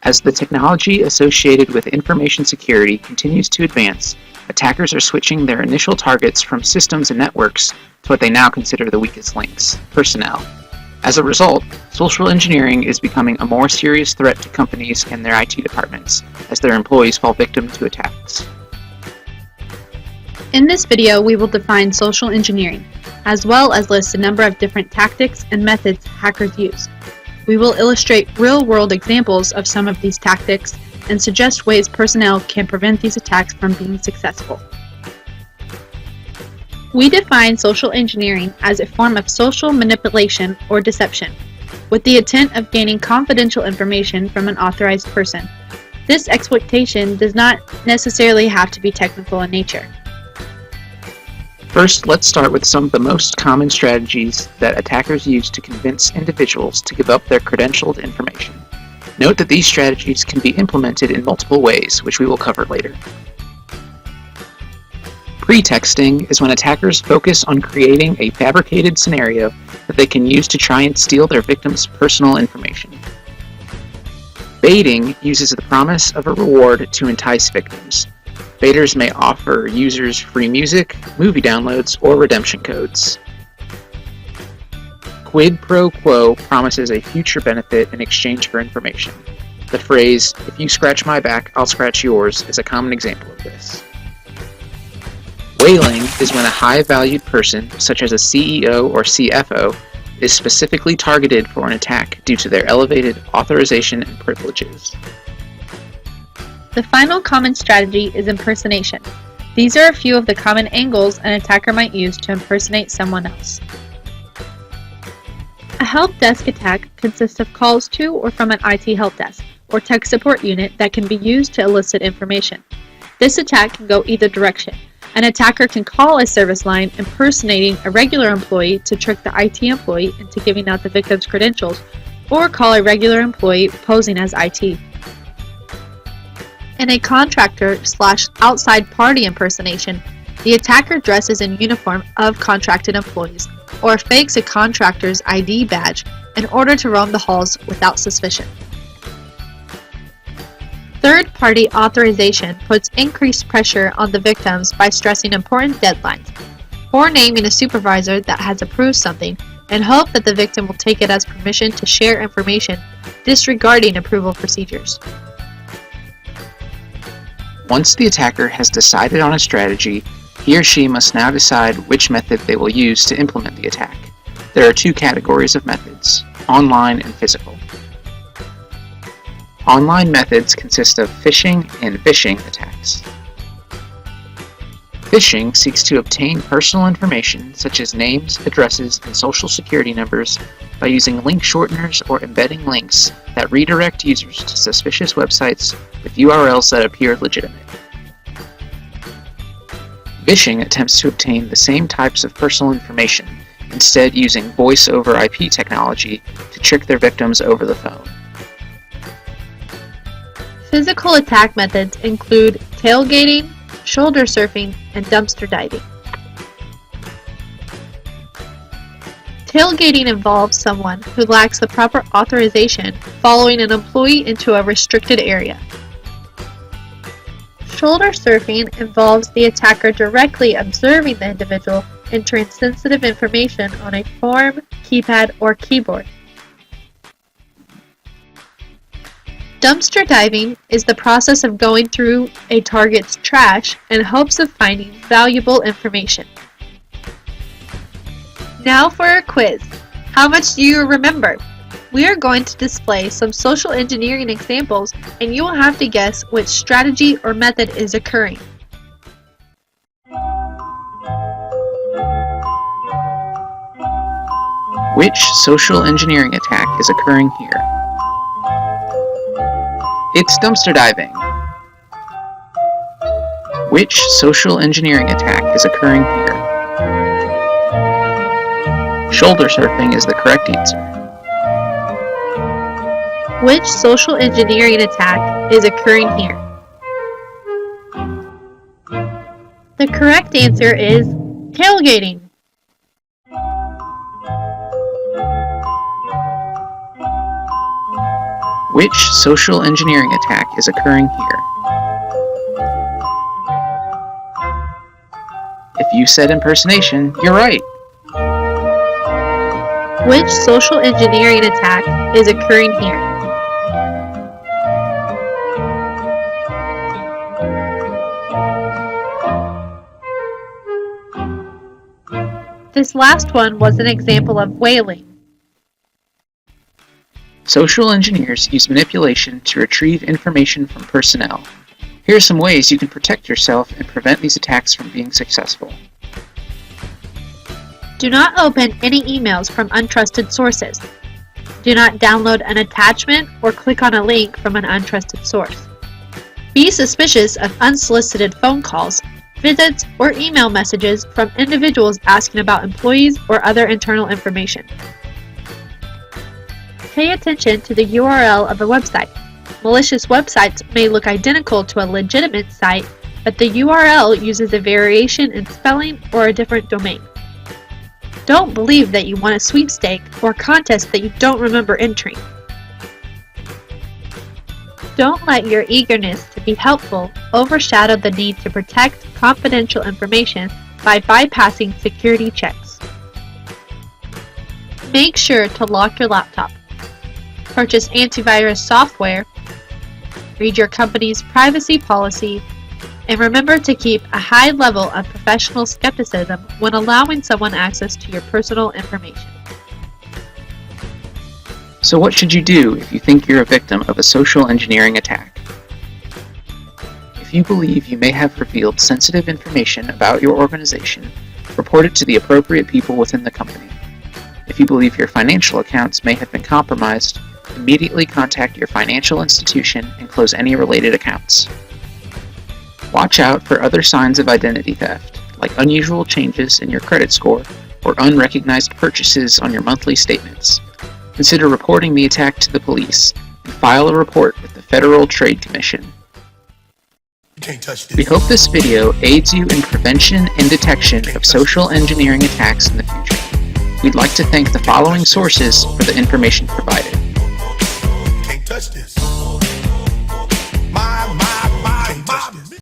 As the technology associated with information security continues to advance, attackers are switching their initial targets from systems and networks to what they now consider the weakest links, personnel. As a result, social engineering is becoming a more serious threat to companies and their IT departments, as their employees fall victim to attacks. In this video, we will define social engineering, as well as list a number of different tactics and methods hackers use. We will illustrate real-world examples of some of these tactics and suggest ways personnel can prevent these attacks from being successful. We define social engineering as a form of social manipulation or deception, with the intent of gaining confidential information from an authorized person. This exploitation does not necessarily have to be technical in nature. First, let's start with some of the most common strategies that attackers use to convince individuals to give up their credentialed information. Note that these strategies can be implemented in multiple ways, which we will cover later. Pretexting is when attackers focus on creating a fabricated scenario that they can use to try and steal their victim's personal information. Baiting uses the promise of a reward to entice victims. Baiters may offer users free music, movie downloads, or redemption codes. Quid pro quo promises a future benefit in exchange for information. The phrase, "If you scratch my back, I'll scratch yours," is a common example of this. Whaling is when a high-valued person, such as a CEO or CFO, is specifically targeted for an attack due to their elevated authorization and privileges. The final common strategy is impersonation. These are a few of the common angles an attacker might use to impersonate someone else. A help desk attack consists of calls to or from an IT help desk or tech support unit that can be used to elicit information. This attack can go either direction. An attacker can call a service line impersonating a regular employee to trick the IT employee into giving out the victim's credentials, or call a regular employee posing as IT. In a contractor/outside party impersonation, the attacker dresses in uniform of contracted employees or fakes a contractor's ID badge in order to roam the halls without suspicion. Third-party authorization puts increased pressure on the victims by stressing important deadlines or naming a supervisor that has approved something and hope that the victim will take it as permission to share information, disregarding approval procedures. Once the attacker has decided on a strategy, he or she must now decide which method they will use to implement the attack. There are two categories of methods, online and physical. Online methods consist of phishing and phishing attacks. Phishing seeks to obtain personal information such as names, addresses, and social security numbers by using link shorteners or embedding links that redirect users to suspicious websites with URLs that appear legitimate. Phishing attempts to obtain the same types of personal information, instead using voice over IP technology to trick their victims over the phone. Physical attack methods include tailgating, shoulder surfing, and dumpster diving. Tailgating involves someone who lacks the proper authorization following an employee into a restricted area. Shoulder surfing involves the attacker directly observing the individual entering sensitive information on a form, keypad, or keyboard. Dumpster diving is the process of going through a target's trash in hopes of finding valuable information. Now for a quiz. How much do you remember? We are going to display some social engineering examples, and you will have to guess which strategy or method is occurring. Which social engineering attack is occurring here? It's dumpster diving. Which social engineering attack is occurring here? Shoulder surfing is the correct answer. Which social engineering attack is occurring here? The correct answer is tailgating. Which social engineering attack is occurring here? If you said impersonation, you're right. Which social engineering attack is occurring here? This last one was an example of whaling. Social engineers use manipulation to retrieve information from personnel. Here are some ways you can protect yourself and prevent these attacks from being successful. Do not open any emails from untrusted sources. Do not download an attachment or click on a link from an untrusted source. Be suspicious of unsolicited phone calls, visits, or email messages from individuals asking about employees or other internal information. Pay attention to the URL of a website. Malicious websites may look identical to a legitimate site, but the URL uses a variation in spelling or a different domain. Don't believe that you won a sweepstake or contest that you don't remember entering. Don't let your eagerness to be helpful overshadow the need to protect confidential information by bypassing security checks. Make sure to lock your laptop. Purchase antivirus software. Read your company's privacy policy. And remember to keep a high level of professional skepticism when allowing someone access to your personal information. So what should you do if you think you're a victim of a social engineering attack? If you believe you may have revealed sensitive information about your organization, report it to the appropriate people within the company. If you believe your financial accounts may have been compromised, immediately contact your financial institution and close any related accounts. Watch out for other signs of identity theft, like unusual changes in your credit score or unrecognized purchases on your monthly statements. Consider reporting the attack to the police and file a report with the Federal Trade Commission. We hope this video aids you in prevention and detection of social engineering attacks in the future. We'd like to thank the following sources for the information provided. Can't touch this.